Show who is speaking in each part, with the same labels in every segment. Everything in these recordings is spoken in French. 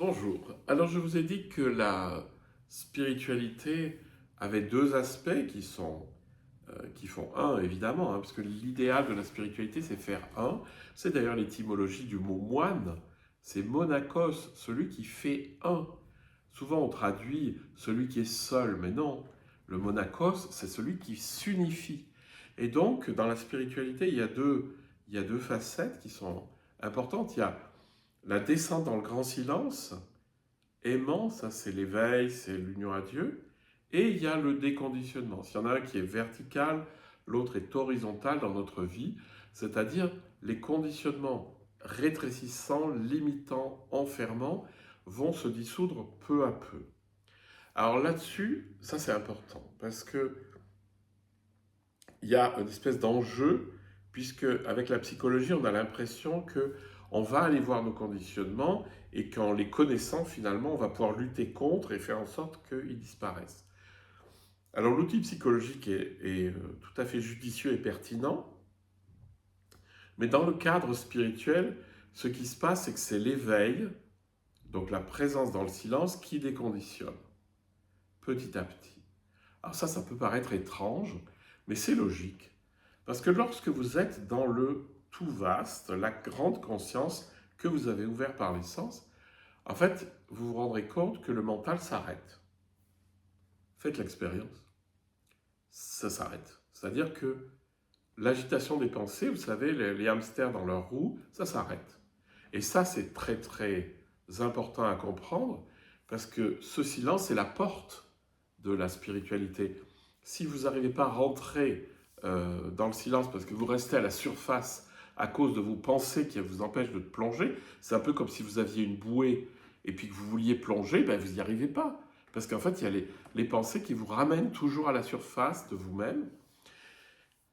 Speaker 1: Bonjour. Alors je vous ai dit que la spiritualité avait deux aspects qui font un évidemment, parce que l'idéal de la spiritualité c'est faire un. C'est d'ailleurs l'étymologie du mot moine, c'est monakos, celui qui fait un. Souvent on traduit celui qui est seul, mais non. Le monakos c'est celui qui s'unifie. Et donc dans la spiritualité il y a deux facettes qui sont importantes. Il y a la descente dans le grand silence, aimant, ça c'est l'éveil, c'est l'union à Dieu. Et il y a le déconditionnement. S'il y en a un qui est vertical, l'autre est horizontal dans notre vie, c'est-à-dire les conditionnements rétrécissants, limitants, enfermants vont se dissoudre peu à peu. Alors là-dessus, ça c'est important, parce que il y a une espèce d'enjeu, puisque avec la psychologie, on a l'impression que on va aller voir nos conditionnements et qu'en les connaissant, finalement, on va pouvoir lutter contre et faire en sorte qu'ils disparaissent. Alors l'outil psychologique est tout à fait judicieux et pertinent, mais dans le cadre spirituel, ce qui se passe, c'est que c'est l'éveil, donc la présence dans le silence, qui déconditionne, petit à petit. Alors ça peut paraître étrange, mais c'est logique. Parce que lorsque vous êtes dans le tout vaste, la grande conscience que vous avez ouvert par les sens, en fait, vous vous rendrez compte que le mental s'arrête. Faites l'expérience. Ça s'arrête. C'est-à-dire que l'agitation des pensées, vous savez, les hamsters dans leur roue, ça s'arrête. Et ça, c'est très très important à comprendre, parce que ce silence est la porte de la spiritualité. Si vous n'arrivez pas à rentrer dans le silence parce que vous restez à la surface à cause de vos pensées qui vous empêchent de plonger, c'est un peu comme si vous aviez une bouée et puis que vous vouliez plonger, ben vous n'y arrivez pas. Parce qu'en fait, il y a les pensées qui vous ramènent toujours à la surface de vous-même.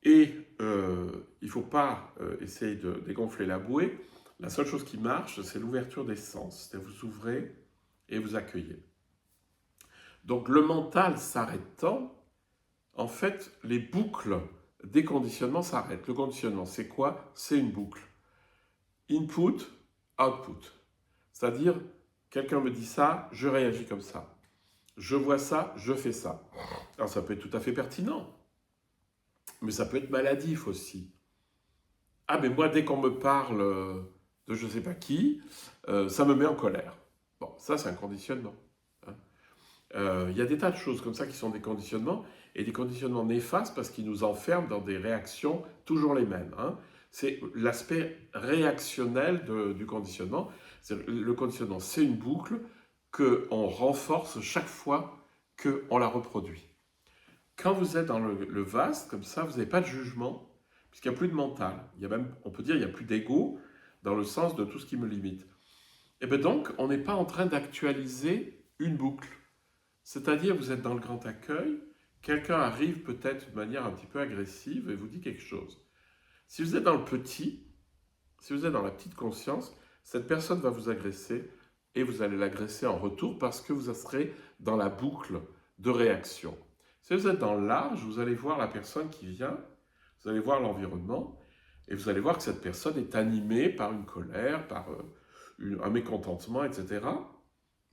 Speaker 1: Et il ne faut pas essayer de dégonfler la bouée. La seule chose qui marche, c'est l'ouverture des sens. C'est-à-dire vous ouvrez et vous accueillez. Donc le mental s'arrêtant, en fait, les boucles des conditionnements s'arrêtent. Le conditionnement, c'est quoi? C'est une boucle. Input, output. C'est-à-dire, quelqu'un me dit ça, je réagis comme ça. Je vois ça, je fais ça. Alors ça peut être tout à fait pertinent, mais ça peut être maladif aussi. Ah, mais moi, dès qu'on me parle de je ne sais pas qui, ça me met en colère. Bon, ça, c'est un conditionnement. Hein. Il y a des tas de choses comme ça qui sont des conditionnements, et des conditionnements néfastes parce qu'ils nous enferment dans des réactions toujours les mêmes. Hein. C'est l'aspect réactionnel du conditionnement. Le conditionnement, c'est une boucle qu'on renforce chaque fois qu'on la reproduit. Quand vous êtes dans le vaste, comme ça, vous n'avez pas de jugement, puisqu'il n'y a plus de mental. Il y a même, on peut dire, il n'y a plus d'ego, dans le sens de tout ce qui me limite. Et bien donc, on n'est pas en train d'actualiser une boucle. C'est-à-dire, vous êtes dans le grand accueil, quelqu'un arrive peut-être de manière un petit peu agressive et vous dit quelque chose. Si vous êtes dans le petit, si vous êtes dans la petite conscience, cette personne va vous agresser et vous allez l'agresser en retour parce que vous serez dans la boucle de réaction. Si vous êtes dans le large, vous allez voir la personne qui vient, vous allez voir l'environnement et vous allez voir que cette personne est animée par une colère, par un mécontentement, etc.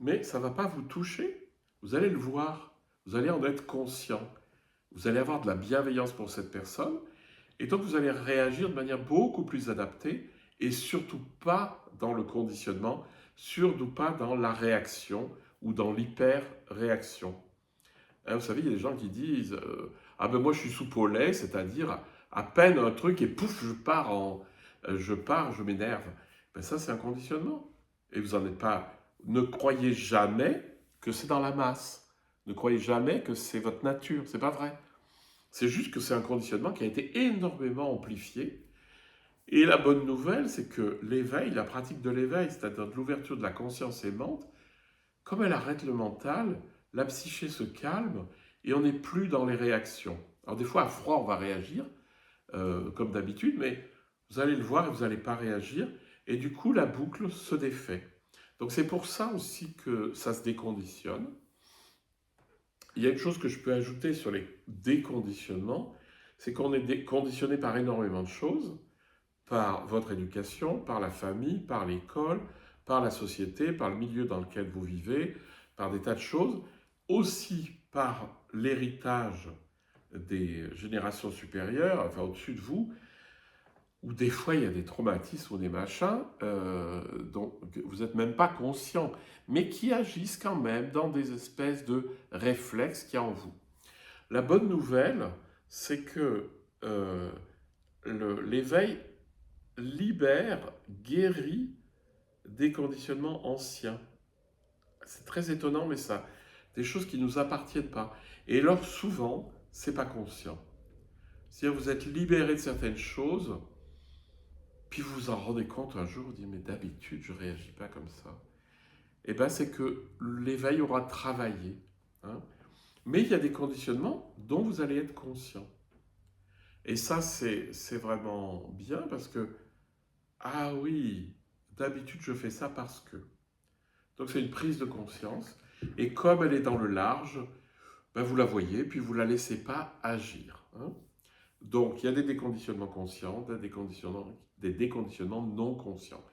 Speaker 1: Mais ça ne va pas vous toucher. Vous allez le voir, vous allez en être conscient, vous allez avoir de la bienveillance pour cette personne, et donc vous allez réagir de manière beaucoup plus adaptée, et surtout pas dans le conditionnement, surtout pas dans la réaction ou dans l'hyper-réaction. Hein, vous savez, il y a des gens qui disent ah ben moi je suis soupe au lait, c'est-à-dire à peine un truc et pouf, je m'énerve. Ben ça c'est un conditionnement. Et vous n'en êtes pas. Ne croyez jamais que c'est dans la masse. Ne croyez jamais que c'est votre nature. C'est pas vrai. C'est juste que c'est un conditionnement qui a été énormément amplifié. Et la bonne nouvelle, c'est que l'éveil, la pratique de l'éveil, c'est-à-dire de l'ouverture de la conscience aimante, comme elle arrête le mental, la psyché se calme et on n'est plus dans les réactions. Alors des fois, à froid, on va réagir, comme d'habitude, mais vous allez le voir et vous n'allez pas réagir. Et du coup, la boucle se défait. Donc c'est pour ça aussi que ça se déconditionne. Il y a une chose que je peux ajouter sur les déconditionnements, c'est qu'on est conditionné par énormément de choses, par votre éducation, par la famille, par l'école, par la société, par le milieu dans lequel vous vivez, par des tas de choses, aussi par l'héritage des générations supérieures, enfin au-dessus de vous, où des fois il y a des traumatismes ou des machins dont vous n'êtes même pas conscient, mais qui agissent quand même dans des espèces de réflexes qu'il y a en vous. La bonne nouvelle, c'est que l'éveil libère, guérit des conditionnements anciens. C'est très étonnant, mais ça, des choses qui ne nous appartiennent pas. Et alors souvent, c'est pas conscient. C'est-à-dire vous êtes libéré de certaines choses, puis vous vous en rendez compte un jour, vous dites mais d'habitude je réagis pas comme ça. Et bien c'est que l'éveil aura travaillé. Hein. Mais il y a des conditionnements dont vous allez être conscient. Et ça c'est vraiment bien parce que ah oui, d'habitude je fais ça parce que. Donc c'est une prise de conscience. Et comme elle est dans le large, ben vous la voyez, puis vous ne la laissez pas agir. Hein. Donc il y a des déconditionnements conscients, des déconditionnements non conscients.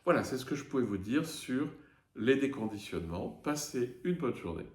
Speaker 1: Voilà, c'est ce que je pouvais vous dire sur les déconditionnements. Passez une bonne journée.